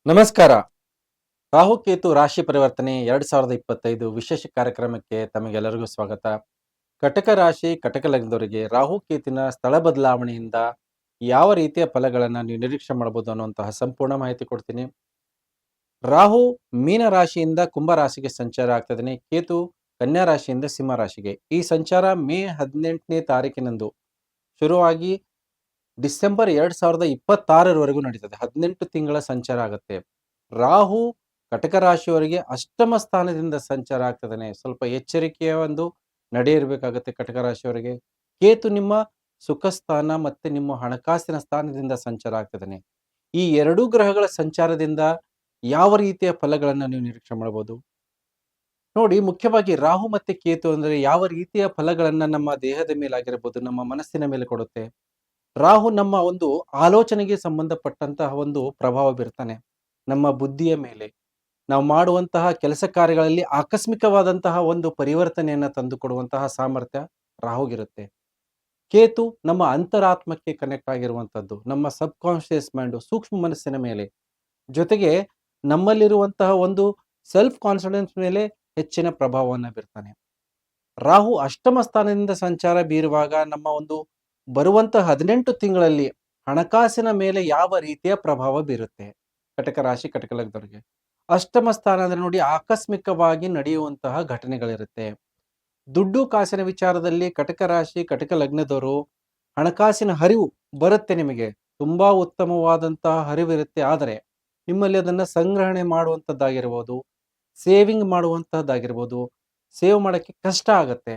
ನಮಸ್ಕಾರ. ರಾಹುಕೇತು ರಾಶಿ ಪರಿವರ್ತನೆ 2025 ವಿಶೇಷ ಕಾರ್ಯಕ್ರಮಕ್ಕೆ ತಮಗೆಲ್ಲರಿಗೂ ಸ್ವಾಗತ. ಕಟಕ ರಾಶಿ, ಕಟಕ ಲಗ್ನದವರಿಗೆ ರಾಹುಕೇತಿನ ಸ್ಥಳ ಬದಲಾವಣೆಯಿಂದ ಯಾವ ರೀತಿಯ ಫಲಗಳನ್ನು ನೀವು ನಿರೀಕ್ಷೆ ಮಾಡಬಹುದು ಅನ್ನುವಂತಹ ಸಂಪೂರ್ಣ ಮಾಹಿತಿ ಕೊಡ್ತೀನಿ. ರಾಹು ಮೀನ ರಾಶಿಯಿಂದ ಕುಂಭ ರಾಶಿಗೆ ಸಂಚಾರ ಆಗ್ತದೆ. ಕೇತು ಕನ್ಯಾ ರಾಶಿಯಿಂದ ಸಿಂಹ ರಾಶಿಗೆ. ಈ ಸಂಚಾರ ಮೇ 18ನೇ ತಾರೀಕಿನಂದು ಶುರುವಾಗಿ ಡಿಸೆಂಬರ್ 2026ರವರೆಗೂ ನಡೀತದೆ. 18 ತಿಂಗಳ ಸಂಚಾರ ಆಗುತ್ತೆ. ರಾಹು ಕಟಕ ರಾಶಿಯವರಿಗೆ ಅಷ್ಟಮ ಸ್ಥಾನದಿಂದ ಸಂಚಾರ ಆಗ್ತದೆ. ಸ್ವಲ್ಪ ಎಚ್ಚರಿಕೆಯ ಒಂದು ನಡೆ ಇರಬೇಕಾಗುತ್ತೆ ಕಟಕ ರಾಶಿಯವರಿಗೆ. ಕೇತು ನಿಮ್ಮ ಸುಖ ಸ್ಥಾನ ಮತ್ತೆ ನಿಮ್ಮ ಹಣಕಾಸಿನ ಸ್ಥಾನದಿಂದ ಸಂಚಾರ ಆಗ್ತದೆ. ಈ ಎರಡೂ ಗ್ರಹಗಳ ಸಂಚಾರದಿಂದ ಯಾವ ರೀತಿಯ ಫಲಗಳನ್ನು ನೀವು ನಿರೀಕ್ಷೆ ಮಾಡಬಹುದು ನೋಡಿ. ಮುಖ್ಯವಾಗಿ ರಾಹು ಮತ್ತೆ ಕೇತು ಅಂದ್ರೆ ಯಾವ ರೀತಿಯ ಫಲಗಳನ್ನ ನಮ್ಮ ದೇಹದ ಮೇಲಾಗಿರಬಹುದು, ನಮ್ಮ ಮನಸ್ಸಿನ ಮೇಲೆ ಕೊಡುತ್ತೆ. ರಾಹು ನಮ್ಮ ಒಂದು ಆಲೋಚನೆಗೆ ಸಂಬಂಧಪಟ್ಟಂತಹ ಒಂದು ಪ್ರಭಾವ ಬೀರ್ತಾನೆ. ನಮ್ಮ ಬುದ್ಧಿಯ ಮೇಲೆ ನಾವು ಮಾಡುವಂತಹ ಕೆಲಸ ಕಾರ್ಯಗಳಲ್ಲಿ ಆಕಸ್ಮಿಕವಾದಂತಹ ಒಂದು ಪರಿವರ್ತನೆಯನ್ನ ತಂದುಕೊಡುವಂತಹ ಸಾಮರ್ಥ್ಯ ರಾಹುಗಿರುತ್ತೆ. ಕೇತು ನಮ್ಮ ಅಂತರಾತ್ಮಕ್ಕೆ ಕನೆಕ್ಟ್ ಆಗಿರುವಂತದ್ದು, ನಮ್ಮ ಸಬ್ ಕಾನ್ಶಿಯಸ್ ಮೈಂಡ್, ಸೂಕ್ಷ್ಮ ಮನಸ್ಸಿನ ಮೇಲೆ, ಜೊತೆಗೆ ನಮ್ಮಲ್ಲಿರುವಂತಹ ಒಂದು ಸೆಲ್ಫ್ ಕಾನ್ಫಿಡೆನ್ಸ್ ಮೇಲೆ ಹೆಚ್ಚಿನ ಪ್ರಭಾವವನ್ನು ಬೀರ್ತಾನೆ. ರಾಹು ಅಷ್ಟಮ ಸ್ಥಾನದಿಂದ ಸಂಚಾರ ಬೀರುವಾಗ ನಮ್ಮ ಒಂದು ಬರುವಂತಹ 18 ತಿಂಗಳಲ್ಲಿ ಹಣಕಾಸಿನ ಮೇಲೆ ಯಾವ ರೀತಿಯ ಪ್ರಭಾವ ಬೀರುತ್ತೆ ಕಟಕ ರಾಶಿ, ಕಟಕ ಲಗ್ನದವರಿಗೆ. ಅಷ್ಟಮ ಸ್ಥಾನ ಅಂದ್ರೆ ನೋಡಿ, ಆಕಸ್ಮಿಕವಾಗಿ ನಡೆಯುವಂತಹ ಘಟನೆಗಳಿರುತ್ತೆ. ದುಡ್ಡು ಕಾಸಿನ ವಿಚಾರದಲ್ಲಿ ಕಟಕ ರಾಶಿ, ಕಟಕ ಲಗ್ನದವರು ಹಣಕಾಸಿನ ಹರಿವು ಬರುತ್ತೆ. ನಿಮಗೆ ತುಂಬಾ ಉತ್ತಮವಾದಂತಹ ಹರಿವಿರುತ್ತೆ. ಆದರೆ ನಿಮ್ಮಲ್ಲಿ ಅದನ್ನ ಸಂಗ್ರಹಣೆ ಮಾಡುವಂಥದ್ದಾಗಿರ್ಬೋದು, ಸೇವಿಂಗ್ ಮಾಡುವಂತಹದ್ದಾಗಿರ್ಬೋದು, ಸೇವ್ ಮಾಡೋಕ್ಕೆ ಕಷ್ಟ ಆಗತ್ತೆ.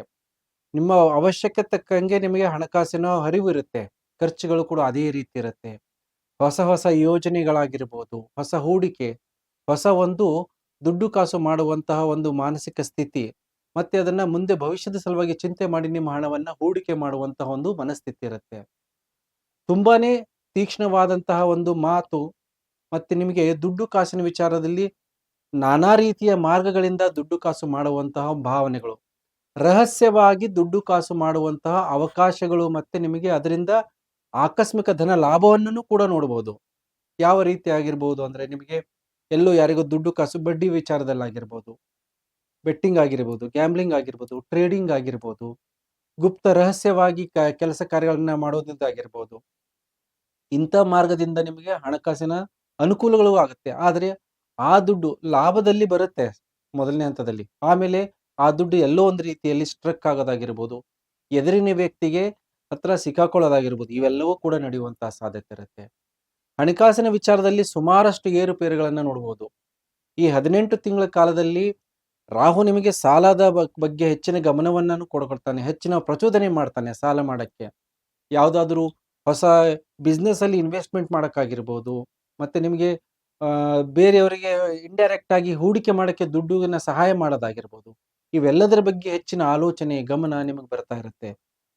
ನಿಮ್ಮ ಅವಶ್ಯಕತೆ ತಕ್ಕಂಗೆ ನಿಮಗೆ ಹಣಕಾಸಿನ ಹರಿವು ಇರುತ್ತೆ. ಖರ್ಚುಗಳು ಕೂಡ ಅದೇ ರೀತಿ ಇರುತ್ತೆ. ಹೊಸ ಹೊಸ ಯೋಜನೆಗಳಾಗಿರ್ಬೋದು, ಹೊಸ ಹೂಡಿಕೆ, ಹೊಸ ಒಂದು ದುಡ್ಡು ಕಾಸು ಮಾಡುವಂತಹ ಒಂದು ಮಾನಸಿಕ ಸ್ಥಿತಿ, ಮತ್ತೆ ಅದನ್ನ ಮುಂದೆ ಭವಿಷ್ಯದ ಸಲುವಾಗಿ ಚಿಂತೆ ಮಾಡಿ ನಿಮ್ಮ ಹಣವನ್ನ ಹೂಡಿಕೆ ಮಾಡುವಂತಹ ಒಂದು ಮನಸ್ಥಿತಿ ಇರುತ್ತೆ. ತುಂಬಾನೇ ತೀಕ್ಷ್ಣವಾದಂತಹ ಒಂದು ಮಾತು, ಮತ್ತೆ ನಿಮಗೆ ದುಡ್ಡು ಕಾಸಿನ ವಿಚಾರದಲ್ಲಿ ನಾನಾ ರೀತಿಯ ಮಾರ್ಗಗಳಿಂದ ದುಡ್ಡು ಕಾಸು ಮಾಡುವಂತಹ ಭಾವನೆಗಳು, ರಹಸ್ಯವಾಗಿ ದುಡ್ಡು ಕಾಸು ಮಾಡುವಂತಹ ಅವಕಾಶಗಳು, ಮತ್ತೆ ನಿಮಗೆ ಅದರಿಂದ ಆಕಸ್ಮಿಕ ಧನ ಲಾಭವನ್ನು ಕೂಡ ನೋಡಬಹುದು. ಯಾವ ರೀತಿ ಆಗಿರ್ಬೋದು ಅಂದ್ರೆ, ನಿಮಗೆ ಎಲ್ಲೋ ಯಾರಿಗೂ ದುಡ್ಡು ಕಾಸು ಬಡ್ಡಿ ವಿಚಾರದಲ್ಲಾಗಿರ್ಬೋದು, ಬೆಟ್ಟಿಂಗ್ ಆಗಿರ್ಬೋದು, ಗ್ಯಾಮ್ಲಿಂಗ್ ಆಗಿರ್ಬೋದು, ಟ್ರೇಡಿಂಗ್ ಆಗಿರ್ಬೋದು, ಗುಪ್ತ ರಹಸ್ಯವಾಗಿ ಕೆಲಸ ಕಾರ್ಯಗಳನ್ನ ಮಾಡೋದಾಗಿರ್ಬೋದು. ಇಂಥ ಮಾರ್ಗದಿಂದ ನಿಮಗೆ ಹಣಕಾಸಿನ ಅನುಕೂಲಗಳು ಆಗುತ್ತೆ. ಆದರೆ ಆ ದುಡ್ಡು ಲಾಭದಲ್ಲಿ ಬರುತ್ತೆ ಮೊದಲನೇ ಹಂತದಲ್ಲಿ, ಆಮೇಲೆ ಆ ದುಡ್ಡು ಎಲ್ಲೋ ಒಂದು ರೀತಿಯಲ್ಲಿ ಸ್ಟ್ರಕ್ ಆಗೋದಾಗಿರ್ಬೋದು, ಎದುರಿನ ವ್ಯಕ್ತಿಗೆ ಹತ್ರ ಸಿಕ್ಕಾಕೊಳ್ಳೋದಾಗಿರ್ಬೋದು, ಇವೆಲ್ಲವೂ ಕೂಡ ನಡೆಯುವಂತಹ ಸಾಧ್ಯತೆ ಇರುತ್ತೆ. ಹಣಕಾಸಿನ ವಿಚಾರದಲ್ಲಿ ಸುಮಾರಷ್ಟು ಏರುಪೇರುಗಳನ್ನು ನೋಡಬಹುದು. ಈ 18 ತಿಂಗಳ ಕಾಲದಲ್ಲಿ ರಾಹು ನಿಮಗೆ ಸಾಲದ ಬಗ್ಗೆ ಹೆಚ್ಚಿನ ಗಮನವನ್ನು ಕೊಡ್ತಾನೆ, ಹೆಚ್ಚಿನ ಪ್ರಚೋದನೆ ಮಾಡ್ತಾನೆ ಸಾಲ ಮಾಡಕ್ಕೆ. ಯಾವುದಾದ್ರೂ ಹೊಸ ಬಿಸ್ನೆಸ್ ಅಲ್ಲಿ ಇನ್ವೆಸ್ಟ್ಮೆಂಟ್ ಮಾಡೋಕ್ಕಾಗಿರ್ಬೋದು, ಮತ್ತೆ ನಿಮಗೆ ಬೇರೆಯವರಿಗೆ ಇಂಡೈರೆಕ್ಟ್ ಆಗಿ ಹೂಡಿಕೆ ಮಾಡೋಕ್ಕೆ ದುಡ್ಡಿನ ಸಹಾಯ ಮಾಡೋದಾಗಿರ್ಬೋದು, ಇವೆಲ್ಲದರ ಬಗ್ಗೆ ಹೆಚ್ಚಿನ ಆಲೋಚನೆ, ಗಮನ ನಿಮಗೆ ಬರ್ತಾ ಇರುತ್ತೆ.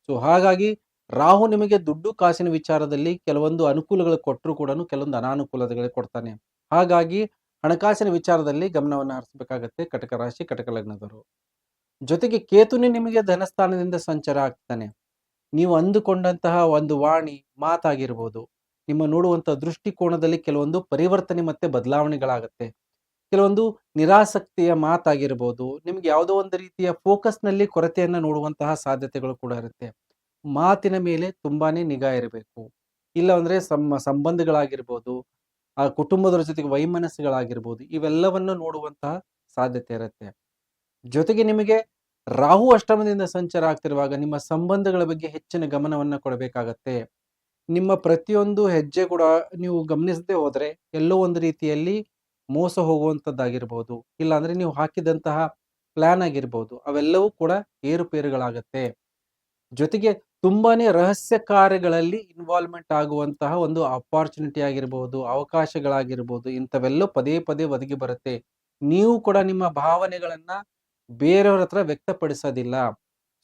ಸೊ ಹಾಗಾಗಿ ರಾಹು ನಿಮಗೆ ದುಡ್ಡು ಕಾಸಿನ ವಿಚಾರದಲ್ಲಿ ಕೆಲವೊಂದು ಅನುಕೂಲಗಳು ಕೊಟ್ಟರು ಕೂಡ ಕೆಲವೊಂದು ಅನಾನುಕೂಲತೆಗಳು ಕೊಡ್ತಾನೆ. ಹಾಗಾಗಿ ಹಣಕಾಸಿನ ವಿಚಾರದಲ್ಲಿ ಗಮನವನ್ನು ಹರಿಸಬೇಕಾಗತ್ತೆ ಕಟಕ ರಾಶಿ, ಕಟಕ ಲಗ್ನದವರು. ಜೊತೆಗೆ ಕೇತುನೇ ನಿಮಗೆ ಧನಸ್ಥಾನದಿಂದ ಸಂಚಾರ ಆಗ್ತಾನೆ. ನೀವು ಅಂದುಕೊಂಡಂತಹ ಒಂದು ವಾಣಿ ಮಾತಾಗಿರ್ಬೋದು, ನಿಮ್ಮ ನೋಡುವಂತಹ ದೃಷ್ಟಿಕೋನದಲ್ಲಿ ಕೆಲವೊಂದು ಪರಿವರ್ತನೆ ಮತ್ತೆ ಬದಲಾವಣೆಗಳಾಗತ್ತೆ. ಕೆಲವೊಂದು ನಿರಾಸಕ್ತಿಯ ಮಾತಾಗಿರ್ಬೋದು, ನಿಮ್ಗೆ ಯಾವುದೋ ಒಂದು ರೀತಿಯ ಫೋಕಸ್ನಲ್ಲಿ ಕೊರತೆಯನ್ನ ನೋಡುವಂತಹ ಸಾಧ್ಯತೆಗಳು ಕೂಡ ಇರುತ್ತೆ. ಮಾತಿನ ಮೇಲೆ ತುಂಬಾನೇ ನಿಗಾ ಇರಬೇಕು. ಇಲ್ಲ ಅಂದ್ರೆ ಸಂಬಂಧಗಳಾಗಿರ್ಬೋದು, ಆ ಕುಟುಂಬದವರ ಜೊತೆಗೆ ವೈಮನಸ್ಸುಗಳಾಗಿರ್ಬೋದು, ಇವೆಲ್ಲವನ್ನು ನೋಡುವಂತಹ ಸಾಧ್ಯತೆ ಇರುತ್ತೆ. ಜೊತೆಗೆ ನಿಮಗೆ ರಾಹು ಅಷ್ಟಮದಿಂದ ಸಂಚಾರ ಆಗ್ತಿರುವಾಗ ನಿಮ್ಮ ಸಂಬಂಧಗಳ ಬಗ್ಗೆ ಹೆಚ್ಚಿನ ಗಮನವನ್ನ ಕೊಡಬೇಕಾಗತ್ತೆ. ನಿಮ್ಮ ಪ್ರತಿಯೊಂದು ಹೆಜ್ಜೆ ಕೂಡ ನೀವು ಗಮನಿಸದೆ ಹೋದ್ರೆ ಎಲ್ಲೋ ಒಂದು ರೀತಿಯಲ್ಲಿ ಮೋಸ ಹೋಗುವಂಥದ್ದಾಗಿರ್ಬೋದು, ಇಲ್ಲ ಅಂದ್ರೆ ನೀವು ಹಾಕಿದಂತಹ ಪ್ಲಾನ್ ಆಗಿರ್ಬೋದು, ಅವೆಲ್ಲವೂ ಕೂಡ ಏರುಪೇರುಗಳಾಗತ್ತೆ. ಜೊತೆಗೆ ತುಂಬಾನೇ ರಹಸ್ಯ ಕಾರ್ಯಗಳಲ್ಲಿ ಇನ್ವಾಲ್ವ್ಮೆಂಟ್ ಆಗುವಂತಹ ಒಂದು ಅಪಾರ್ಚುನಿಟಿ ಆಗಿರ್ಬೋದು, ಅವಕಾಶಗಳಾಗಿರ್ಬೋದು, ಇಂಥವೆಲ್ಲೋ ಪದೇ ಪದೇ ಒದಗಿ ಬರುತ್ತೆ. ನೀವು ಕೂಡ ನಿಮ್ಮ ಭಾವನೆಗಳನ್ನ ಬೇರೆಯವ್ರ ಹತ್ರ ವ್ಯಕ್ತಪಡಿಸೋದಿಲ್ಲ.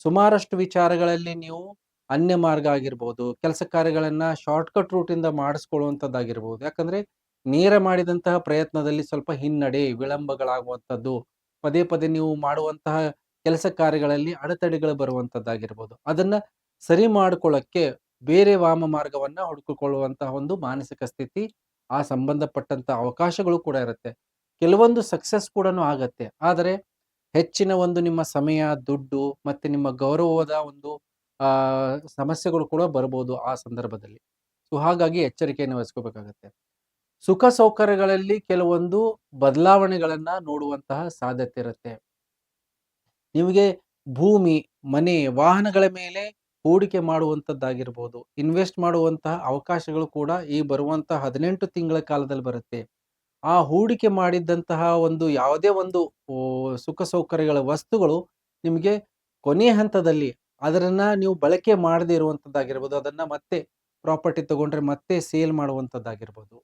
ಸುಮಾರಷ್ಟು ವಿಚಾರಗಳಲ್ಲಿ ನೀವು ಅನ್ಯ ಮಾರ್ಗ ಆಗಿರ್ಬೋದು, ಕೆಲಸ ಕಾರ್ಯಗಳನ್ನ ಶಾರ್ಟ್ಕಟ್ ರೂಟ್ ಇಂದ ಮಾಡಿಸ್ಕೊಳ್ಳುವಂಥದ್ದಾಗಿರ್ಬೋದು. ಯಾಕಂದ್ರೆ ನೇರ ಮಾಡಿದಂತಹ ಪ್ರಯತ್ನದಲ್ಲಿ ಸ್ವಲ್ಪ ಹಿನ್ನಡೆ, ವಿಳಂಬಗಳಾಗುವಂಥದ್ದು, ಪದೇ ಪದೇ ನೀವು ಮಾಡುವಂತಹ ಕೆಲಸ ಕಾರ್ಯಗಳಲ್ಲಿ ಅಡೆತಡೆಗಳು ಬರುವಂಥದ್ದಾಗಿರ್ಬೋದು. ಅದನ್ನ ಸರಿ ಮಾಡಿಕೊಳ್ಳಕ್ಕೆ ಬೇರೆ ವಾಮ ಮಾರ್ಗವನ್ನ ಹುಡುಕಿಕೊಳ್ಳುವಂತಹ ಒಂದು ಮಾನಸಿಕ ಸ್ಥಿತಿ ಆ ಸಂಬಂಧಪಟ್ಟಂತ ಅವಕಾಶಗಳು ಕೂಡ ಇರುತ್ತೆ. ಕೆಲವೊಂದು ಸಕ್ಸಸ್ ಕೂಡ ಆಗತ್ತೆ. ಆದರೆ ಹೆಚ್ಚಿನ ಒಂದು ನಿಮ್ಮ ಸಮಯ, ದುಡ್ಡು ಮತ್ತೆ ನಿಮ್ಮ ಗೌರವದ ಒಂದು ಸಮಸ್ಯೆಗಳು ಕೂಡ ಬರ್ಬೋದು ಆ ಸಂದರ್ಭದಲ್ಲಿ. ಸೊ ಹಾಗಾಗಿ ಎಚ್ಚರಿಕೆಯನ್ನು ವಹಿಸ್ಕೋಬೇಕಾಗತ್ತೆ. ಸುಖ ಸೌಕರ್ಯಗಳಲ್ಲಿ ಕೆಲವೊಂದು ಬದಲಾವಣೆಗಳನ್ನ ನೋಡುವಂತಹ ಸಾಧ್ಯತೆ ಇರುತ್ತೆ. ನಿಮಗೆ ಭೂಮಿ, ಮನೆ, ವಾಹನಗಳ ಮೇಲೆ ಹೂಡಿಕೆ ಮಾಡುವಂಥದ್ದಾಗಿರ್ಬೋದು, ಇನ್ವೆಸ್ಟ್ ಮಾಡುವಂತಹ ಅವಕಾಶಗಳು ಕೂಡ ಈ ಬರುವಂತಹ 18 ತಿಂಗಳ ಕಾಲದಲ್ಲಿ ಬರುತ್ತೆ. ಆ ಹೂಡಿಕೆ ಮಾಡಿದ್ದಂತಹ ಒಂದು ಯಾವುದೇ ಒಂದು ಸುಖ ಸೌಕರ್ಯಗಳ ವಸ್ತುಗಳು ನಿಮಗೆ ಕೊನೆಯ ಹಂತದಲ್ಲಿ ಅದನ್ನ ನೀವು ಬಳಕೆ ಮಾಡದೇ ಇರುವಂಥದ್ದಾಗಿರ್ಬೋದು, ಅದನ್ನ ಮತ್ತೆ ಪ್ರಾಪರ್ಟಿ ತಗೊಂಡ್ರೆ ಮತ್ತೆ ಸೇಲ್ ಮಾಡುವಂಥದ್ದಾಗಿರ್ಬೋದು,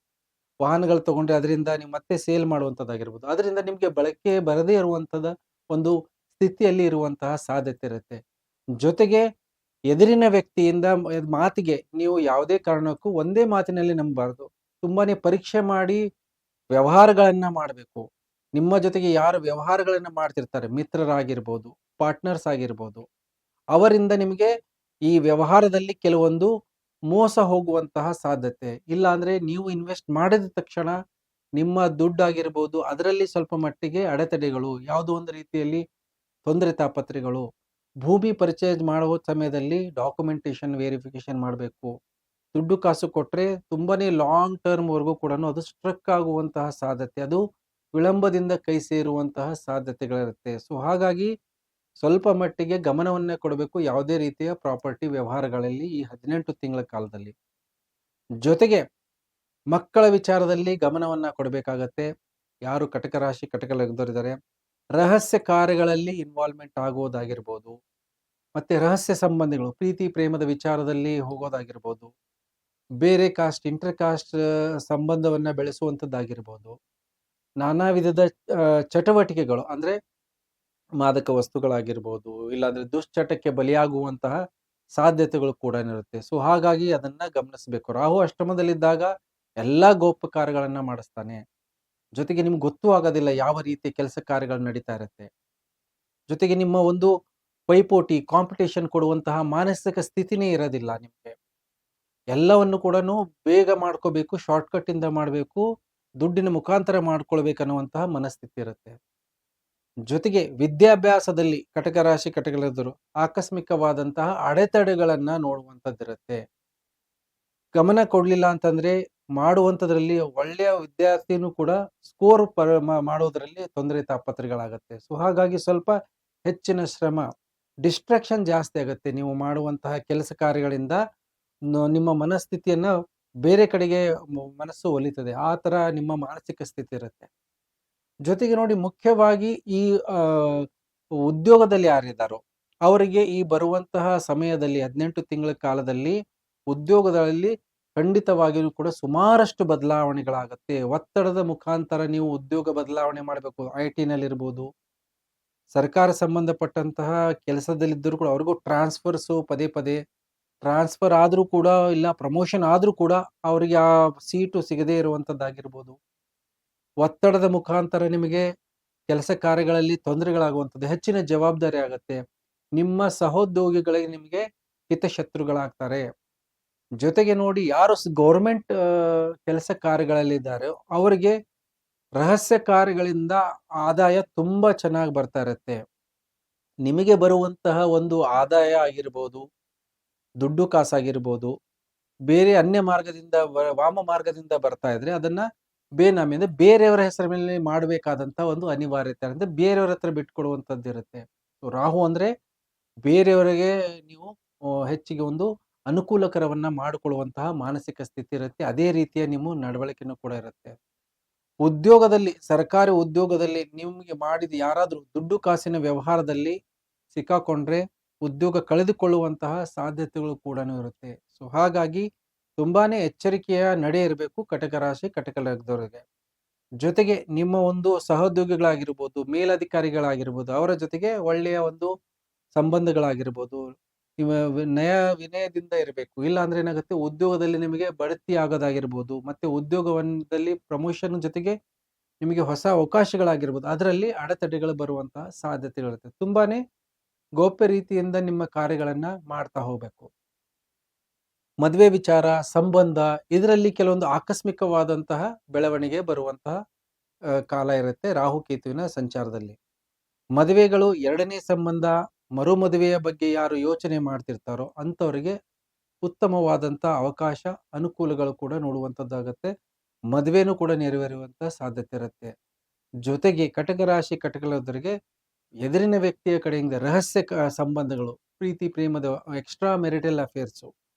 ವಾಹನಗಳು ತಗೊಂಡ್ರೆ ಅದರಿಂದ ನೀವು ಮತ್ತೆ ಸೇಲ್ ಮಾಡುವಂಥದ್ದಾಗಿರ್ಬೋದು, ಅದರಿಂದ ನಿಮಗೆ ಬಳಕೆ ಬರದೇ ಇರುವಂಥದ್ದು ಒಂದು ಸ್ಥಿತಿಯಲ್ಲಿ ಇರುವಂತಹ ಸಾಧ್ಯತೆ ಇರುತ್ತೆ. ಜೊತೆಗೆ ಎದುರಿನ ವ್ಯಕ್ತಿಯಿಂದ ಮಾತಿಗೆ ನೀವು ಯಾವುದೇ ಕಾರಣಕ್ಕೂ ಒಂದೇ ಮಾತಿನಲ್ಲಿ ನಂಬಬಾರ್ದು. ತುಂಬಾನೇ ಪರೀಕ್ಷೆ ಮಾಡಿ ವ್ಯವಹಾರಗಳನ್ನ ಮಾಡಬೇಕು. ನಿಮ್ಮ ಜೊತೆಗೆ ಯಾರು ವ್ಯವಹಾರಗಳನ್ನ ಮಾಡ್ತಿರ್ತಾರೆ, ಮಿತ್ರರಾಗಿರ್ಬೋದು, ಪಾರ್ಟ್ನರ್ಸ್ ಆಗಿರ್ಬೋದು, ಅವರಿಂದ ನಿಮಗೆ ಈ ವ್ಯವಹಾರದಲ್ಲಿ ಕೆಲವೊಂದು ಮೋಸ ಹೋಗುವಂತಹ ಸಾಧ್ಯತೆ. ಇಲ್ಲ ಅಂದ್ರೆ ನೀವು ಇನ್ವೆಸ್ಟ್ ಮಾಡಿದ ತಕ್ಷಣ ನಿಮ್ಮ ದುಡ್ಡಾಗಿರ್ಬೋದು ಅದರಲ್ಲಿ ಸ್ವಲ್ಪ ಮಟ್ಟಿಗೆ ಅಡೆತಡೆಗಳು, ಯಾವುದೋ ಒಂದು ರೀತಿಯಲ್ಲಿ ತೊಂದರೆ ತಾಪತ್ರೆಗಳು. ಭೂಮಿ ಪರ್ಚೇಸ್ ಮಾಡುವ ಸಮಯದಲ್ಲಿ ಡಾಕ್ಯುಮೆಂಟೇಶನ್ ವೆರಿಫಿಕೇಶನ್ ಮಾಡಬೇಕು. ದುಡ್ಡು ಕಾಸು ಕೊಟ್ರೆ ತುಂಬಾನೇ ಲಾಂಗ್ ಟರ್ಮ್ ವರೆಗೂ ಕೂಡ ಅದು ಸ್ಟ್ರಕ್ ಆಗುವಂತಹ ಸಾಧ್ಯತೆ, ಅದು ವಿಳಂಬದಿಂದ ಕೈ ಸೇರುವಂತಹ ಸಾಧ್ಯತೆಗಳಿರುತ್ತೆ. ಸೊ ಹಾಗಾಗಿ ಸ್ವಲ್ಪ ಮಟ್ಟಿಗೆ ಗಮನವನ್ನ ಕೊಡಬೇಕು ಯಾವುದೇ ರೀತಿಯ ಪ್ರಾಪರ್ಟಿ ವ್ಯವಹಾರಗಳಲ್ಲಿ ಈ 18 ತಿಂಗಳ ಕಾಲದಲ್ಲಿ. ಜೊತೆಗೆ ಮಕ್ಕಳ ವಿಚಾರದಲ್ಲಿ ಗಮನವನ್ನ ಕೊಡಬೇಕಾಗತ್ತೆ. ಯಾರು ಕಟಕ ರಾಶಿ ಕಟಕ ಲಗ್ನದವರಿದ್ದಾರೆ, ರಹಸ್ಯ ಕಾರ್ಯಗಳಲ್ಲಿ ಇನ್ವಾಲ್ವ್ಮೆಂಟ್ ಆಗುವುದಾಗಿರ್ಬೋದು, ಮತ್ತೆ ರಹಸ್ಯ ಸಂಬಂಧಿಗಳು ಪ್ರೀತಿ ಪ್ರೇಮದ ವಿಚಾರದಲ್ಲಿ ಹೋಗೋದಾಗಿರ್ಬೋದು, ಬೇರೆ ಕಾಸ್ಟ್ ಇಂಟರ್ ಕಾಸ್ಟ್ ಸಂಬಂಧವನ್ನ ಬೆಳೆಸುವಂಥದ್ದಾಗಿರ್ಬೋದು, ನಾನಾ ವಿಧದ ಚಟುವಟಿಕೆಗಳು ಅಂದ್ರೆ ಮಾದಕ ವಸ್ತುಗಳಾಗಿರ್ಬೋದು, ಇಲ್ಲಾಂದ್ರೆ ದುಶ್ಚಟಕ್ಕೆ ಬಲಿಯಾಗುವಂತಹ ಸಾಧ್ಯತೆಗಳು ಕೂಡ ಇರುತ್ತೆ. ಸೊ ಹಾಗಾಗಿ ಅದನ್ನ ಗಮನಿಸಬೇಕು. ರಾಹು ಅಷ್ಟಮದಲ್ಲಿದ್ದಾಗ ಎಲ್ಲಾ ಗೋಪಕಾರ್ಯಗಳನ್ನ ಮಾಡಿಸ್ತಾನೆ. ಜೊತೆಗೆ ನಿಮ್ಗೆ ಗೊತ್ತೂ ಆಗೋದಿಲ್ಲ ಯಾವ ರೀತಿಯ ಕೆಲಸ ಕಾರ್ಯಗಳು ನಡೀತಾ ಇರುತ್ತೆ. ಜೊತೆಗೆ ನಿಮ್ಮ ಒಂದು ಪೈಪೋಟಿ ಕಾಂಪಿಟೇಷನ್ ಕೊಡುವಂತಹ ಮಾನಸಿಕ ಸ್ಥಿತಿನೇ ಇರೋದಿಲ್ಲ ನಿಮ್ಗೆ. ಎಲ್ಲವನ್ನು ಕೂಡ ಬೇಗ ಮಾಡ್ಕೋಬೇಕು, ಶಾರ್ಟ್ಕಟ್ ಇಂದ ಮಾಡಬೇಕು, ದುಡ್ಡಿನ ಮುಖಾಂತರ ಮಾಡ್ಕೊಳ್ಬೇಕನ್ನುವಂತಹ ಮನಸ್ಥಿತಿ ಇರುತ್ತೆ. ಜೊತೆಗೆ ವಿದ್ಯಾಭ್ಯಾಸದಲ್ಲಿ ಕಟಕ ರಾಶಿ ಕಟಕಲದರು ಆಕಸ್ಮಿಕವಾದಂತಹ ಅಡೆತಡೆಗಳನ್ನ ನೋಡುವಂಥದ್ದಿರುತ್ತೆ. ಗಮನ ಕೊಡ್ಲಿಲ್ಲ ಅಂತಂದ್ರೆ ಮಾಡುವಂಥದ್ರಲ್ಲಿ ಒಳ್ಳೆಯ ವಿದ್ಯಾರ್ಥಿನೂ ಕೂಡ ಸ್ಕೋರ್ ಮಾಡೋದ್ರಲ್ಲಿ ತೊಂದರೆ ತಾಪತ್ರೆಗಳಾಗತ್ತೆ. ಸೊ ಹಾಗಾಗಿ ಸ್ವಲ್ಪ ಹೆಚ್ಚಿನ ಶ್ರಮ, ಡಿಸ್ಟ್ರಾಕ್ಷನ್ ಜಾಸ್ತಿ ಆಗುತ್ತೆ. ನೀವು ಮಾಡುವಂತಹ ಕೆಲಸ ಕಾರ್ಯಗಳಿಂದ ನಿಮ್ಮ ಮನಸ್ಥಿತಿಯನ್ನ ಬೇರೆ ಕಡೆಗೆ ಮನಸ್ಸು ಒಲಿತದೆ. ಆ ತರ ನಿಮ್ಮ ಮಾನಸಿಕ ಸ್ಥಿತಿ ಇರುತ್ತೆ. ಜೊತೆಗೆ ನೋಡಿ, ಮುಖ್ಯವಾಗಿ ಈ ಉದ್ಯೋಗದಲ್ಲಿ ಯಾರಿದ್ದಾರೋ ಅವರಿಗೆ ಈ ಬರುವಂತಹ ಸಮಯದಲ್ಲಿ 18 ತಿಂಗಳ ಕಾಲದಲ್ಲಿ ಉದ್ಯೋಗದಲ್ಲಿ ಖಂಡಿತವಾಗಿಯೂ ಕೂಡ ಸುಮಾರಷ್ಟು ಬದಲಾವಣೆಗಳಾಗತ್ತೆ. ಒತ್ತಡದ ಮುಖಾಂತರ ನೀವು ಉದ್ಯೋಗ ಬದಲಾವಣೆ ಮಾಡಬೇಕು. IT ನಲ್ಲಿ ಇರ್ಬೋದು, ಸರ್ಕಾರ ಸಂಬಂಧಪಟ್ಟಂತಹ ಕೆಲಸದಲ್ಲಿದ್ದರೂ ಕೂಡ ಅವ್ರಿಗೂ ಟ್ರಾನ್ಸ್ಫರ್ಸು ಪದೇ ಪದೇ ಟ್ರಾನ್ಸ್ಫರ್ ಆದ್ರೂ ಕೂಡ, ಇಲ್ಲ ಪ್ರಮೋಷನ್ ಆದ್ರೂ ಕೂಡ ಅವರಿಗೆ ಆ ಸೀಟು ಸಿಗದೇ ಇರುವಂತದ್ದಾಗಿರ್ಬೋದು. ಒತ್ತಡದ ಮುಖಾಂತರ ನಿಮಗೆ ಕೆಲಸ ಕಾರ್ಯಗಳಲ್ಲಿ ತೊಂದರೆಗಳಾಗುವಂಥದ್ದು, ಹೆಚ್ಚಿನ ಜವಾಬ್ದಾರಿ ಆಗತ್ತೆ. ನಿಮ್ಮ ಸಹೋದ್ಯೋಗಿಗಳಿಗೆ ನಿಮಗೆ ಹಿತಶತ್ರುಗಳಾಗ್ತಾರೆ. ಜೊತೆಗೆ ನೋಡಿ, ಯಾರು ಗೌರ್ಮೆಂಟ್ ಕೆಲಸ ಕಾರ್ಯಗಳಲ್ಲಿದ್ದಾರೆ ಅವರಿಗೆ ರಹಸ್ಯ ಕಾರ್ಯಗಳಿಂದ ಆದಾಯ ತುಂಬಾ ಚೆನ್ನಾಗಿ ಬರ್ತಾ ಇರುತ್ತೆ. ನಿಮಗೆ ಬರುವಂತಹ ಒಂದು ಆದಾಯ ಆಗಿರ್ಬೋದು, ದುಡ್ಡು ಕಾಸಾಗಿರ್ಬೋದು, ಬೇರೆ ಅನ್ಯ ಮಾರ್ಗದಿಂದ ವಾಮ ಮಾರ್ಗದಿಂದ ಬರ್ತಾ ಇದ್ರೆ ಅದನ್ನ ಬೇನಾಮಿಯಿಂದ ಬೇರೆಯವರ ಹೆಸರ ಮೇಲೆ ಮಾಡಬೇಕಾದಂತ ಒಂದು ಅನಿವಾರ್ಯತೆ ಅಂದ್ರೆ ಬೇರೆಯವರ ಹತ್ರ ಬಿಟ್ಕೊಡುವಂಥದ್ದು ಇರುತ್ತೆ. ರಾಹು ಅಂದ್ರೆ ಬೇರೆಯವರಿಗೆ ನೀವು ಹೆಚ್ಚಿಗೆ ಒಂದು ಅನುಕೂಲಕರವನ್ನ ಮಾಡಿಕೊಳ್ಳುವಂತಹ ಮಾನಸಿಕ ಸ್ಥಿತಿ ಇರುತ್ತೆ. ಅದೇ ರೀತಿಯ ನಿಮ್ಮ ನಡವಳಿಕೆನೂ ಕೂಡ ಇರುತ್ತೆ. ಉದ್ಯೋಗದಲ್ಲಿ, ಸರ್ಕಾರಿ ಉದ್ಯೋಗದಲ್ಲಿ ನಿಮಗೆ ಮಾಡಿದ ಯಾರಾದ್ರೂ ದುಡ್ಡು ಕಾಸಿನ ವ್ಯವಹಾರದಲ್ಲಿ ಸಿಕ್ಕಾಕೊಂಡ್ರೆ ಉದ್ಯೋಗ ಕಳೆದುಕೊಳ್ಳುವಂತಹ ಸಾಧ್ಯತೆಗಳು ಕೂಡ ಇರುತ್ತೆ. ಸೊ ಹಾಗಾಗಿ ತುಂಬಾನೇ ಎಚ್ಚರಿಕೆಯ ನಡೆ ಇರಬೇಕು ಕಟಕ ರಾಶಿ ಕಟಕ ಲಗ್ನದವರಿಗೆ. ಜೊತೆಗೆ ನಿಮ್ಮ ಒಂದು ಸಹೋದ್ಯೋಗಿಗಳಾಗಿರ್ಬೋದು, ಮೇಲಧಿಕಾರಿಗಳಾಗಿರ್ಬೋದು, ಅವರ ಜೊತೆಗೆ ಒಳ್ಳೆಯ ಒಂದು ಸಂಬಂಧಗಳಾಗಿರ್ಬೋದು, ನಯ ವಿನಯದಿಂದ ಇರಬೇಕು. ಇಲ್ಲ ಅಂದ್ರೆ ಏನಾಗುತ್ತೆ, ಉದ್ಯೋಗದಲ್ಲಿ ನಿಮಗೆ ಬಡ್ತಿ ಆಗೋದಾಗಿರ್ಬೋದು, ಮತ್ತೆ ಉದ್ಯೋಗದಲ್ಲಿ ಪ್ರಮೋಷನ್ ಜೊತೆಗೆ ನಿಮಗೆ ಹೊಸ ಅವಕಾಶಗಳಾಗಿರ್ಬೋದು, ಅದರಲ್ಲಿ ಅಡೆತಡೆಗಳು ಬರುವಂತಹ ಸಾಧ್ಯತೆಗಳಿರುತ್ತೆ. ತುಂಬಾನೇ ಗೌಪ್ಯ ರೀತಿಯಿಂದ ನಿಮ್ಮ ಕಾರ್ಯಗಳನ್ನ ಮಾಡ್ತಾ ಹೋಗ್ಬೇಕು. ಮದುವೆ ವಿಚಾರ, ಸಂಬಂಧ ಇದರಲ್ಲಿ ಕೆಲವೊಂದು ಆಕಸ್ಮಿಕವಾದಂತಹ ಬೆಳವಣಿಗೆ ಬರುವಂತಹ ಕಾಲ ಇರುತ್ತೆ ರಾಹುಕೇತುವಿನ ಸಂಚಾರದಲ್ಲಿ. ಮದುವೆಗಳು, 2ನೇ ಸಂಬಂಧ, ಮರುಮದುವೆಯ ಬಗ್ಗೆ ಯಾರು ಯೋಚನೆ ಮಾಡ್ತಿರ್ತಾರೋ ಅಂಥವರಿಗೆ ಉತ್ತಮವಾದಂಥ ಅವಕಾಶ, ಅನುಕೂಲಗಳು ಕೂಡ ನೋಡುವಂಥದ್ದಾಗತ್ತೆ. ಮದುವೆನೂ ಕೂಡ ನೆರವೇರುವಂಥ ಸಾಧ್ಯತೆ ಇರುತ್ತೆ. ಜೊತೆಗೆ ಕಟಕ ರಾಶಿ, ಕಟಕ ಲಗ್ನದವರಿಗೆ ಎದುರಿನ ವ್ಯಕ್ತಿಯ ಕಡೆಯಿಂದ ರಹಸ್ಯ ಸಂಬಂಧಗಳು, ಪ್ರೀತಿ ಪ್ರೇಮದ ಎಕ್ಸ್ಟ್ರಾ ಮೆರಿಟಲ್ ಅಫೇರ್ಸು,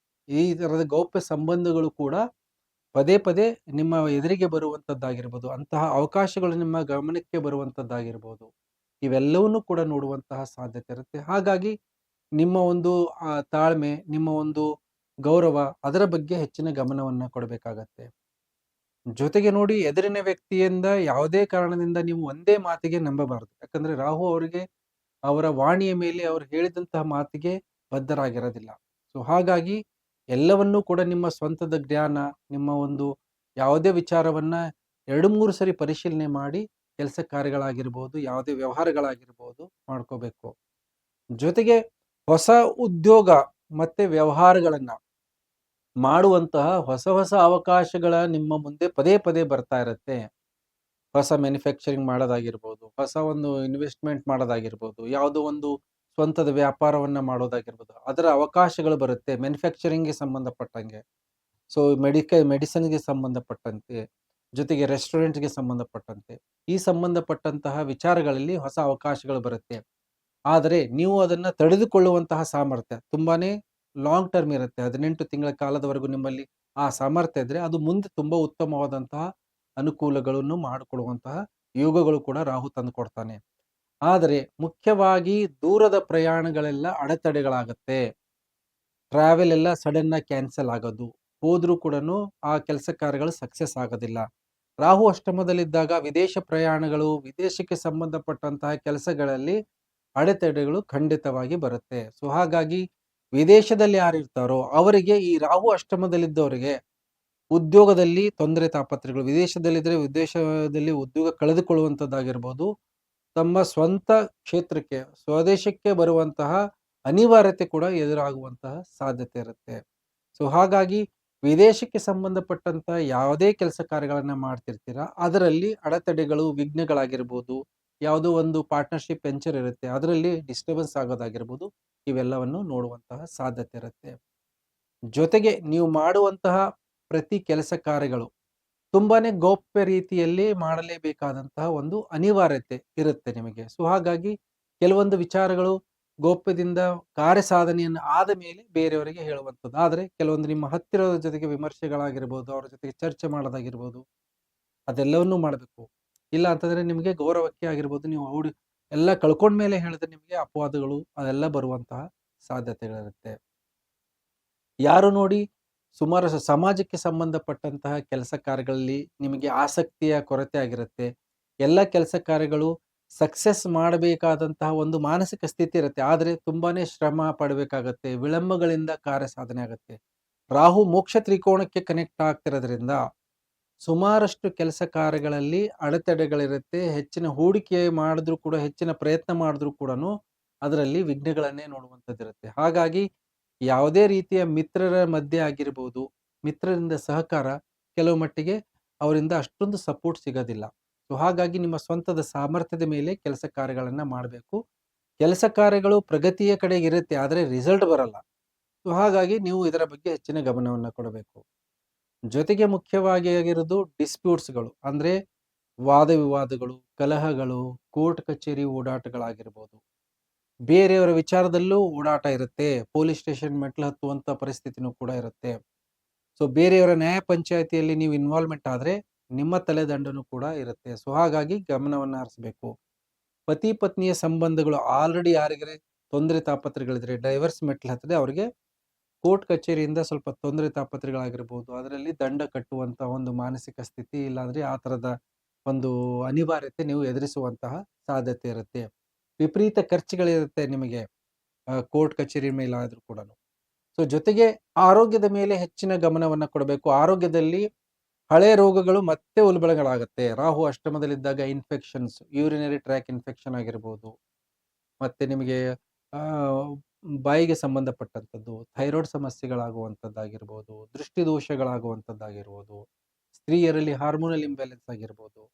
ಈ ಥರದ ಗೌಪ್ಯ ಸಂಬಂಧಗಳು ಕೂಡ ಪದೇ ಪದೇ ನಿಮ್ಮ ಎದುರಿಗೆ ಬರುವಂಥದ್ದಾಗಿರ್ಬೋದು. ಅಂತಹ ಅವಕಾಶಗಳು ನಿಮ್ಮ ಗಮನಕ್ಕೆ ಬರುವಂಥದ್ದಾಗಿರ್ಬೋದು. ಇವೆಲ್ಲವನ್ನೂ ಕೂಡ ನೋಡುವಂತಹ ಸಾಧ್ಯತೆ ಇರುತ್ತೆ. ಹಾಗಾಗಿ ನಿಮ್ಮ ಒಂದು ತಾಳ್ಮೆ, ನಿಮ್ಮ ಒಂದು ಗೌರವ ಅದರ ಬಗ್ಗೆ ಹೆಚ್ಚಿನ ಗಮನವನ್ನ ಕೊಡಬೇಕಾಗತ್ತೆ. ಜೊತೆಗೆ ನೋಡಿ, ಎದುರಿನ ವ್ಯಕ್ತಿಯಿಂದ ಯಾವುದೇ ಕಾರಣದಿಂದ ನೀವು ಒಂದೇ ಮಾತಿಗೆ ನಂಬಬಾರದು. ಯಾಕಂದ್ರೆ ರಾಹು ಅವರಿಗೆ ಅವರ ವಾಣಿಯ ಮೇಲೆ ಅವರು ಹೇಳಿದಂತಹ ಮಾತಿಗೆ ಬದ್ಧರಾಗಿರೋದಿಲ್ಲ. ಸೊ ಹಾಗಾಗಿ ಎಲ್ಲವನ್ನೂ ಕೂಡ ನಿಮ್ಮ ಸ್ವಂತದ ಜ್ಞಾನ, ನಿಮ್ಮ ಒಂದು ಯಾವುದೇ ವಿಚಾರವನ್ನ 2-3 ಸರಿ ಪರಿಶೀಲನೆ ಮಾಡಿ ಕೆಲಸ ಕಾರ್ಯಗಳಾಗಿರ್ಬೋದು, ಯಾವುದೇ ವ್ಯವಹಾರಗಳಾಗಿರ್ಬೋದು ಮಾಡ್ಕೋಬೇಕು. ಜೊತೆಗೆ ಹೊಸ ಉದ್ಯೋಗ ಮತ್ತೆ ವ್ಯವಹಾರಗಳನ್ನ ಮಾಡುವಂತಹ ಹೊಸ ಹೊಸ ಅವಕಾಶಗಳ ನಿಮ್ಮ ಮುಂದೆ ಪದೇ ಪದೇ ಬರ್ತಾ ಇರುತ್ತೆ. ಹೊಸ ಮ್ಯಾನುಫ್ಯಾಕ್ಚರಿಂಗ್ ಮಾಡೋದಾಗಿರ್ಬೋದು, ಹೊಸ ಒಂದು ಇನ್ವೆಸ್ಟ್ಮೆಂಟ್ ಮಾಡೋದಾಗಿರ್ಬೋದು, ಯಾವುದೋ ಒಂದು ಸ್ವಂತದ ವ್ಯಾಪಾರವನ್ನ ಮಾಡೋದಾಗಿರ್ಬೋದು, ಅದರ ಅವಕಾಶಗಳು ಬರುತ್ತೆ ಮ್ಯಾನುಫ್ಯಾಕ್ಚರಿಂಗ್ಗೆ ಸಂಬಂಧಪಟ್ಟಂಗೆ. ಸೊ ಮೆಡಿಸಿನ್ಗೆ ಸಂಬಂಧಪಟ್ಟಂತೆ, ಜೊತೆಗೆ ರೆಸ್ಟೋರೆಂಟ್ಗೆ ಸಂಬಂಧಪಟ್ಟಂತೆ, ಈ ಸಂಬಂಧಪಟ್ಟಂತಹ ವಿಚಾರಗಳಲ್ಲಿ ಹೊಸ ಅವಕಾಶಗಳು ಬರುತ್ತೆ. ಆದರೆ ನೀವು ಅದನ್ನ ತಡೆದುಕೊಳ್ಳುವಂತಹ ಸಾಮರ್ಥ್ಯ ತುಂಬಾನೇ ಲಾಂಗ್ ಟರ್ಮ್ ಇರುತ್ತೆ. 18 ತಿಂಗಳ ಕಾಲದವರೆಗೂ ನಿಮ್ಮಲ್ಲಿ ಆ ಸಾಮರ್ಥ್ಯ ಇದ್ರೆ ಅದು ಮುಂದೆ ತುಂಬಾ ಉತ್ತಮವಾದಂತಹ ಅನುಕೂಲಗಳನ್ನು ಮಾಡಿಕೊಡುವಂತಹ ಯೋಗಗಳು ಕೂಡ ರಾಹು ತಂದು ಕೊಡ್ತಾನೆ. ಆದರೆ ಮುಖ್ಯವಾಗಿ ದೂರದ ಪ್ರಯಾಣಗಳೆಲ್ಲ ಅಡೆತಡೆಗಳಾಗತ್ತೆ. ಟ್ರಾವೆಲ್ ಎಲ್ಲ ಸಡನ್ ಆಗಿ ಕ್ಯಾನ್ಸಲ್ ಆಗೋದು, ಹೋದ್ರೂ ಕೂಡ ಆ ಕೆಲಸ ಕಾರ್ಯಗಳು ಸಕ್ಸಸ್ ಆಗೋದಿಲ್ಲ. ರಾಹು ಅಷ್ಟಮದಲ್ಲಿದ್ದಾಗ ವಿದೇಶ ಪ್ರಯಾಣಗಳು, ವಿದೇಶಕ್ಕೆ ಸಂಬಂಧಪಟ್ಟಂತಹ ಕೆಲಸಗಳಲ್ಲಿ ಅಡೆತಡೆಗಳು ಖಂಡಿತವಾಗಿ ಬರುತ್ತೆ. ಸೊ ಹಾಗಾಗಿ ವಿದೇಶದಲ್ಲಿ ಯಾರಿರ್ತಾರೋ ಅವರಿಗೆ, ಈ ರಾಹು ಅಷ್ಟಮದಲ್ಲಿದ್ದವರಿಗೆ ಉದ್ಯೋಗದಲ್ಲಿ ತೊಂದರೆ ತಾಪತ್ರೆಗಳು, ವಿದೇಶದಲ್ಲಿದ್ದರೆ ವಿದೇಶದಲ್ಲಿ ಉದ್ಯೋಗ ಕಳೆದುಕೊಳ್ಳುವಂಥದ್ದಾಗಿರ್ಬೋದು, ತಮ್ಮ ಸ್ವಂತ ಕ್ಷೇತ್ರಕ್ಕೆ ಸ್ವದೇಶಕ್ಕೆ ಬರುವಂತಹ ಅನಿವಾರ್ಯತೆ ಕೂಡ ಎದುರಾಗುವಂತಹ ಸಾಧ್ಯತೆ ಇರುತ್ತೆ. ಸೊ ಹಾಗಾಗಿ ವಿದೇಶಕ್ಕೆ ಸಂಬಂಧಪಟ್ಟಂತ ಯಾವುದೇ ಕೆಲಸ ಕಾರ್ಯಗಳನ್ನ ಮಾಡ್ತಿರ್ತೀರಾ ಅದರಲ್ಲಿ ಅಡೆತಡೆಗಳು, ವಿಘ್ನಗಳಾಗಿರ್ಬೋದು, ಯಾವುದೋ ಒಂದು ಪಾರ್ಟ್ನರ್ಶಿಪ್ ವೆಂಚರ್ ಇರುತ್ತೆ ಅದರಲ್ಲಿ ಡಿಸ್ಟರ್ಬೆನ್ಸ್ ಆಗೋದಾಗಿರ್ಬೋದು, ಇವೆಲ್ಲವನ್ನು ನೋಡುವಂತಹ ಸಾಧ್ಯತೆ ಇರುತ್ತೆ. ಜೊತೆಗೆ ನೀವು ಮಾಡುವಂತಹ ಪ್ರತಿ ಕೆಲಸ ಕಾರ್ಯಗಳು ತುಂಬಾನೇ ಗೌಪ್ಯ ರೀತಿಯಲ್ಲಿ ಮಾಡಲೇಬೇಕಾದಂತಹ ಒಂದು ಅನಿವಾರ್ಯತೆ ಇರುತ್ತೆ ನಿಮಗೆ. ಸೊ ಹಾಗಾಗಿ ಕೆಲವೊಂದು ವಿಚಾರಗಳು ಗೌಪ್ಯದಿಂದ ಕಾರ್ಯ ಸಾಧನೆಯನ್ನು ಆದ ಮೇಲೆ ಬೇರೆಯವರಿಗೆ ಹೇಳುವಂಥದ್ದು. ಆದರೆ ಕೆಲವೊಂದು ನಿಮ್ಮ ಹತ್ತಿರದ ಜೊತೆಗೆ ವಿಮರ್ಶೆಗಳಾಗಿರ್ಬೋದು, ಅವರ ಜೊತೆಗೆ ಚರ್ಚೆ ಮಾಡೋದಾಗಿರ್ಬೋದು, ಅದೆಲ್ಲವನ್ನೂ ಮಾಡಬೇಕು. ಇಲ್ಲ ಅಂತಂದ್ರೆ ನಿಮಗೆ ಗೌರವಕ್ಕೆ ಆಗಿರ್ಬೋದು, ನೀವು ಎಲ್ಲ ಕಳ್ಕೊಂಡ್ಮೇಲೆ ಹೇಳಿದ್ರೆ ನಿಮಗೆ ಅಪವಾದಗಳು ಅದೆಲ್ಲ ಬರುವಂತಹ ಸಾಧ್ಯತೆಗಳಿರುತ್ತೆ. ಯಾರು ನೋಡಿ, ಸುಮಾರು ಸಮಾಜಕ್ಕೆ ಸಂಬಂಧಪಟ್ಟಂತಹ ಕೆಲಸ ಕಾರ್ಯಗಳಲ್ಲಿ ನಿಮಗೆ ಆಸಕ್ತಿಯ ಕೊರತೆ ಆಗಿರುತ್ತೆ. ಎಲ್ಲ ಕೆಲಸ ಕಾರ್ಯಗಳು ಸಕ್ಸಸ್ ಮಾಡಬೇಕಾದಂತಹ ಒಂದು ಮಾನಸಿಕ ಸ್ಥಿತಿ ಇರುತ್ತೆ. ಆದರೆ ತುಂಬಾನೇ ಶ್ರಮ ಪಡಬೇಕಾಗತ್ತೆ, ವಿಳಂಬಗಳಿಂದ ಕಾರ್ಯ ಸಾಧನೆ ಆಗುತ್ತೆ. ರಾಹು ಮೋಕ್ಷ ತ್ರಿಕೋಣಕ್ಕೆ ಕನೆಕ್ಟ್ ಆಗ್ತಿರೋದ್ರಿಂದ ಸುಮಾರಷ್ಟು ಕೆಲಸ ಕಾರ್ಯಗಳಲ್ಲಿ ಅಡೆತಡೆಗಳಿರುತ್ತೆ. ಹೆಚ್ಚಿನ ಹೂಡಿಕೆ ಮಾಡಿದ್ರು ಕೂಡ, ಹೆಚ್ಚಿನ ಪ್ರಯತ್ನ ಮಾಡಿದ್ರು ಕೂಡ ಅದರಲ್ಲಿ ವಿಘ್ನಗಳನ್ನೇ ನೋಡುವಂಥದ್ದಿರುತ್ತೆ. ಹಾಗಾಗಿ ಯಾವುದೇ ರೀತಿಯ ಮಿತ್ರರ ಮಧ್ಯೆ ಆಗಿರ್ಬೋದು, ಮಿತ್ರರಿಂದ ಸಹಕಾರ ಕೆಲವು ಮಟ್ಟಿಗೆ ಅವರಿಂದ ಅಷ್ಟೊಂದು ಸಪೋರ್ಟ್ ಸಿಗೋದಿಲ್ಲ. ಸೊ ಹಾಗಾಗಿ ನಿಮ್ಮ ಸ್ವಂತದ ಸಾಮರ್ಥ್ಯದ ಮೇಲೆ ಕೆಲಸ ಕಾರ್ಯಗಳನ್ನ ಮಾಡಬೇಕು. ಕೆಲಸ ಕಾರ್ಯಗಳು ಪ್ರಗತಿಯ ಕಡೆಗೆ ಇರುತ್ತೆ, ಆದರೆ ರಿಸಲ್ಟ್ ಬರಲ್ಲ. ಸೊ ಹಾಗಾಗಿ ನೀವು ಇದರ ಬಗ್ಗೆ ಹೆಚ್ಚಿನ ಗಮನವನ್ನು ಕೊಡಬೇಕು. ಜೊತೆಗೆ ಮುಖ್ಯವಾಗಿ ಆಗಿರೋದು ಡಿಸ್ಪ್ಯೂಟ್ಸ್ಗಳು, ಅಂದ್ರೆ ವಾದ ವಿವಾದಗಳು, ಕಲಹಗಳು, ಕೋರ್ಟ್ ಕಚೇರಿ ಓಡಾಟಗಳಾಗಿರ್ಬೋದು. ಬೇರೆಯವರ ವಿಚಾರದಲ್ಲೂ ಓಡಾಟ ಇರುತ್ತೆ, ಪೊಲೀಸ್ ಸ್ಟೇಷನ್ ಮೆಟ್ಲು ಹತ್ತುವಂತ ಪರಿಸ್ಥಿತಿನೂ ಕೂಡ ಇರುತ್ತೆ. ಸೊ ಬೇರೆಯವರ ನ್ಯಾಯ ಪಂಚಾಯತಿಯಲ್ಲಿ ನೀವು ಇನ್ವಾಲ್ವ್ಮೆಂಟ್ ಆದ್ರೆ ನಿಮ್ಮ ತಲೆದಂಡನೂ ಕೂಡ ಇರುತ್ತೆ. ಸೊ ಹಾಗಾಗಿ ಗಮನವನ್ನ ಹರಿಸಬೇಕು. ಪತಿ ಪತ್ನಿಯ ಸಂಬಂಧಗಳು ಆಲ್ರೆಡಿ ಯಾರಿಗಾರೆ ತೊಂದರೆ ತಾಪತ್ರೆಗಳಿದ್ರೆ, ಡೈವರ್ಸ್ ಮೆಟ್ಲು ಹತ್ತದೆ, ಅವರಿಗೆ ಕೋರ್ಟ್ ಕಚೇರಿಯಿಂದ ಸ್ವಲ್ಪ ತೊಂದರೆ ತಾಪತ್ರೆಗಳಾಗಿರ್ಬೋದು, ಅದರಲ್ಲಿ ದಂಡ ಕಟ್ಟುವಂತ ಒಂದು ಮಾನಸಿಕ ಸ್ಥಿತಿ, ಇಲ್ಲಾಂದ್ರೆ ಆ ತರದ ಒಂದು ಅನಿವಾರ್ಯತೆ ನೀವು ಎದುರಿಸುವಂತಹ ಸಾಧ್ಯತೆ ಇರುತ್ತೆ. ವಿಪರೀತ ಖರ್ಚುಗಳಿರುತ್ತೆ ನಿಮಗೆ ಕೋರ್ಟ್ ಕಚೇರಿ ಮೇಲಾದ್ರೂ ಕೂಡ. ಸೊ ಜೊತೆಗೆ ಆರೋಗ್ಯದ ಮೇಲೆ ಹೆಚ್ಚಿನ ಗಮನವನ್ನ ಕೊಡಬೇಕು. ಆರೋಗ್ಯದಲ್ಲಿ ಹಳೆಯ ರೋಗಗಳು ಮತ್ತೆ ಉಲ್ಬಣಗಳಾಗುತ್ತೆ. ರಾಹು ಅಷ್ಟಮದಲ್ಲಿದ್ದಾಗ ಇನ್ಫೆಕ್ಷನ್ಸ್, ಯೂರಿನರಿ ಟ್ರ್ಯಾಕ್ ಇನ್ಫೆಕ್ಷನ್ ಆಗಿರ್ಬೋದು, ಮತ್ತೆ ನಿಮಗೆ ಬಾಯಿಗೆ ಸಂಬಂಧಪಟ್ಟಂಥದ್ದು, ಥೈರಾಯ್ಡ್ ಸಮಸ್ಯೆಗಳಾಗುವಂಥದ್ದಾಗಿರ್ಬೋದು, ದೃಷ್ಟಿ ದೋಷಗಳಾಗುವಂಥದ್ದಾಗಿರ್ಬೋದು, ಸ್ತ್ರೀಯರಲ್ಲಿ ಹಾರ್ಮೋನಲ್ ಇಂಬ್ಯಾಲೆನ್ಸ್ ಆಗಿರ್ಬೋದು,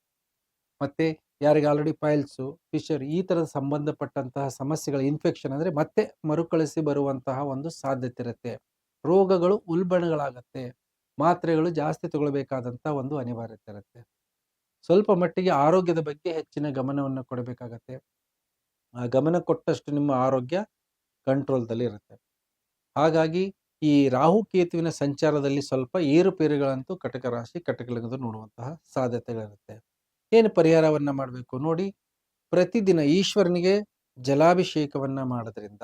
ಮತ್ತೆ ಯಾರಿಗೆ ಆಲ್ರೆಡಿ ಪೈಲ್ಸು, ಫಿಶರ್ ಈ ಥರದ ಸಂಬಂಧಪಟ್ಟಂತಹ ಸಮಸ್ಯೆಗಳ ಇನ್ಫೆಕ್ಷನ್ ಅಂದರೆ ಮತ್ತೆ ಮರುಕಳಿಸಿ ಬರುವಂತಹ ಒಂದು ಸಾಧ್ಯತೆ ಇರುತ್ತೆ. ರೋಗಗಳು ಉಲ್ಬಣಗಳಾಗತ್ತೆ. ಮಾತ್ರೆಗಳು ಜಾಸ್ತಿ ತಗೊಳ್ಬೇಕಾದಂಥ ಒಂದು ಅನಿವಾರ್ಯತೆ ಇರುತ್ತೆ. ಸ್ವಲ್ಪ ಮಟ್ಟಿಗೆ ಆರೋಗ್ಯದ ಬಗ್ಗೆ ಹೆಚ್ಚಿನ ಗಮನವನ್ನು ಕೊಡಬೇಕಾಗತ್ತೆ. ಆ ಗಮನ ಕೊಟ್ಟಷ್ಟು ನಿಮ್ಮ ಆರೋಗ್ಯ ಕಂಟ್ರೋಲ್‌ದಲ್ಲಿ ಇರುತ್ತೆ. ಹಾಗಾಗಿ ಈ ರಾಹು ಕೇತುವಿನ ಸಂಚಾರದಲ್ಲಿ ಸ್ವಲ್ಪ ಏರುಪೇರುಗಳಂತೂ ಕಟಕ ರಾಶಿ, ಕಟಕ ಲಗ್ನದವರು ನೋಡುವಂತಹ ಸಾಧ್ಯತೆಗಳಿರುತ್ತೆ. ಏನು ಪರಿಹಾರವನ್ನ ಮಾಡಬೇಕು ನೋಡಿ, ಪ್ರತಿದಿನ ಈಶ್ವರನಿಗೆ ಜಲಾಭಿಷೇಕವನ್ನ ಮಾಡೋದ್ರಿಂದ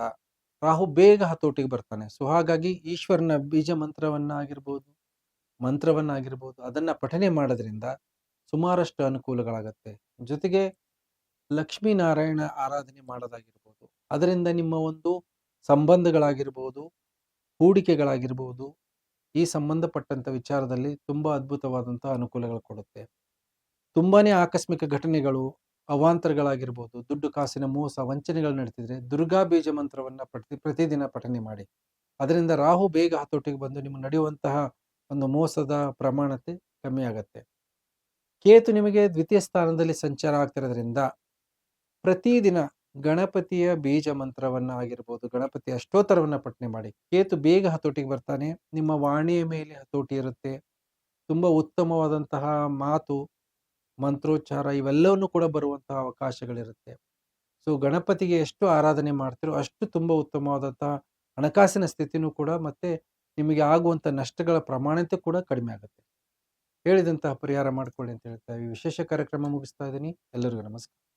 ರಾಹು ಬೇಗ ಹತೋಟಿಗೆ ಬರ್ತಾನೆ. ಸೊ ಹಾಗಾಗಿ ಈಶ್ವರನ ಬೀಜ ಮಂತ್ರವನ್ನಾಗಿರ್ಬೋದು ಅದನ್ನ ಪಠನೆ ಮಾಡೋದ್ರಿಂದ ಸುಮಾರಷ್ಟು ಅನುಕೂಲಗಳಾಗತ್ತೆ. ಜೊತೆಗೆ ಲಕ್ಷ್ಮೀನಾರಾಯಣ ಆರಾಧನೆ ಮಾಡೋದಾಗಿರ್ಬೋದು, ಅದರಿಂದ ನಿಮ್ಮ ಒಂದು ಸಂಬಂಧಗಳಾಗಿರ್ಬೋದು, ಹೂಡಿಕೆಗಳಾಗಿರ್ಬೋದು, ಈ ಸಂಬಂಧಪಟ್ಟಂತ ವಿಚಾರದಲ್ಲಿ ತುಂಬಾ ಅದ್ಭುತವಾದಂತಹ ಅನುಕೂಲಗಳು ಕೊಡುತ್ತೆ. ತುಂಬಾನೇ ಆಕಸ್ಮಿಕ ಘಟನೆಗಳು, ಅವಾಂತರಗಳಾಗಿರ್ಬೋದು, ದುಡ್ಡು ಕಾಸಿನ ಮೋಸ, ವಂಚನೆಗಳು ನಡೀತಿದ್ರೆ ದುರ್ಗಾ ಬೀಜ ಮಂತ್ರವನ್ನ ಪ್ರತಿದಿನ ಪಠನೆ ಮಾಡಿ. ಅದರಿಂದ ರಾಹು ಬೇಗ ಹತೋಟಿಗೆ ಬಂದು ನಿಮಗೆ ನಡೆಯುವಂತಹ ಒಂದು ಮೋಸದ ಪ್ರಮಾಣತೆ ಕಮ್ಮಿ ಆಗತ್ತೆ. ಕೇತು ನಿಮಗೆ ದ್ವಿತೀಯ ಸ್ಥಾನದಲ್ಲಿ ಸಂಚಾರ ಆಗ್ತಿರೋದ್ರಿಂದ ಪ್ರತಿದಿನ ಗಣಪತಿಯ ಬೀಜ ಮಂತ್ರವನ್ನ ಆಗಿರ್ಬೋದು, ಗಣಪತಿಯ ಅಷ್ಟೋತ್ತರವನ್ನ ಪಠನೆ ಮಾಡಿ. ಕೇತು ಬೇಗ ಹತೋಟಿಗೆ ಬರ್ತಾನೆ. ನಿಮ್ಮ ವಾಣಿಯ ಮೇಲೆ ಹತೋಟಿ ಇರುತ್ತೆ. ತುಂಬಾ ಉತ್ತಮವಾದಂತಹ ಮಾತು, ಮಂತ್ರೋಚ್ಚಾರ ಇವೆಲ್ಲವನ್ನು ಕೂಡ ಬರುವಂತಹ ಅವಕಾಶಗಳಿರುತ್ತೆ. ಸೊ ಗಣಪತಿಗೆ ಎಷ್ಟು ಆರಾಧನೆ ಮಾಡ್ತೀರೋ ಅಷ್ಟು ತುಂಬಾ ಉತ್ತಮವಾದಂತಹ ಹಣಕಾಸಿನ ಸ್ಥಿತಿನೂ ಕೂಡ ಮತ್ತೆ ನಿಮಗೆ ಆಗುವಂಥ ನಷ್ಟಗಳ ಪ್ರಮಾಣತೆ ಕೂಡ ಕಡಿಮೆ ಆಗುತ್ತೆ. ಹೇಳಿದಂತಹ ಪರಿಹಾರ ಮಾಡ್ಕೊಳ್ಳಿ ಅಂತ ಹೇಳ್ತಾ ಈ ವಿಶೇಷ ಕಾರ್ಯಕ್ರಮ ಮುಗಿಸ್ತಾ ಇದ್ದೀನಿ. ಎಲ್ಲರಿಗೂ ನಮಸ್ಕಾರ.